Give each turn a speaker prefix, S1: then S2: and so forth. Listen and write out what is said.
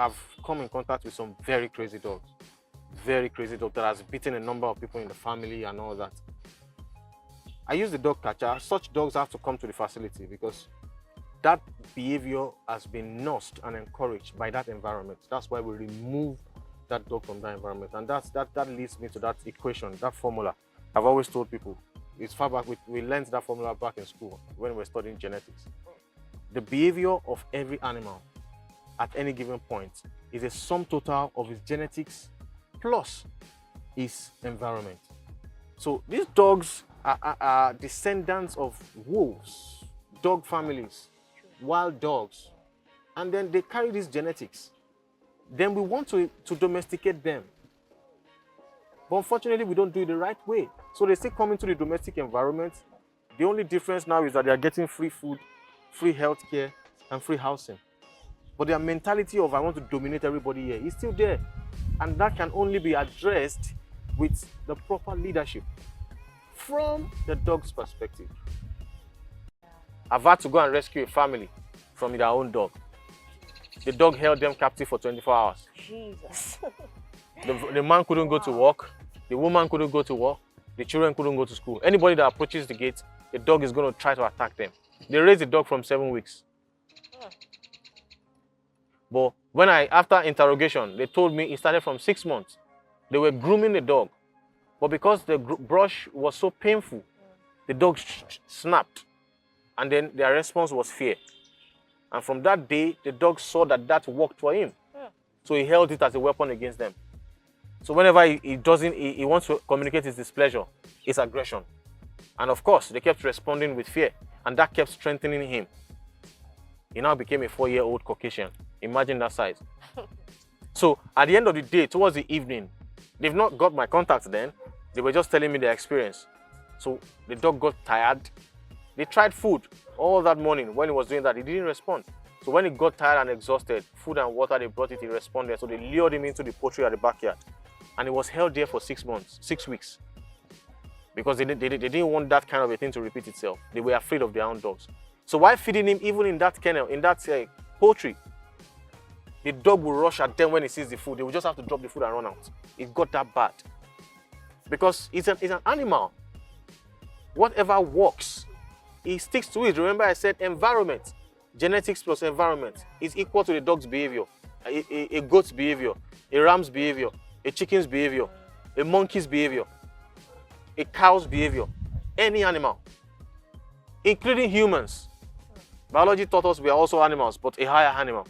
S1: I've come in contact with some very crazy dogs. Very crazy dog that has beaten a number of people in the family and all that. I use the dog catcher. Such dogs have to come to the facility because that behavior has been nursed and encouraged by that environment. That's why we remove that dog from that environment. And that leads me to that equation, that formula. I've always told people, it's far back, we learned that formula back in school when we were studying genetics. The behavior of every animal at any given point is a sum total of its genetics plus its environment. So these dogs are descendants of wolves, dog families, wild dogs, and then they carry these genetics. Then we want to domesticate them. But unfortunately, we don't do it the right way. So they still come into the domestic environment. The only difference now is that they are getting free food, free healthcare, and free housing. But their mentality of I want to dominate everybody here is still there. And that can only be addressed with the proper leadership from the dog's perspective. I've had to go and rescue a family from their own dog. The dog held them captive for 24 hours.
S2: Jesus.
S1: The man couldn't go to work. The woman couldn't go to work. The children couldn't go to school. Anybody that approaches the gate, the dog is going to try to attack them. They raised the dog from 7 weeks. But when after interrogation, they told me it started from 6 months. They were grooming the dog. But because the brush was so painful, the dog snapped. And then their response was fear. And from that day, the dog saw that worked for him. So he held it as a weapon against them. So whenever he wants to communicate his displeasure, it's aggression. And of course, they kept responding with fear. And that kept strengthening him. He now became a 4-year-old Caucasian. Imagine that size. So at the end of the day, towards the evening, they've not got my contact then. They were just telling me their experience. So the dog got tired. They tried food all that morning. When he was doing that, he didn't respond. So when he got tired and exhausted, food and water, they brought it, he responded. So they lured him into the poultry at the backyard. And he was held there for 6 months, 6 weeks. Because they didn't want that kind of a thing to repeat itself. They were afraid of their own dogs. So while feeding him, even in that kennel, in that poultry, the dog will rush at them when he sees the food. They will just have to drop the food and run out. It got that bad. Because it's an animal. Whatever works, he sticks to it. Remember I said environment. Genetics plus environment is equal to the dog's behavior, a goat's behavior, a ram's behavior, a chicken's behavior, a monkey's behavior, a cow's behavior, any animal, including humans. Biology taught us we are also animals, but a higher animal.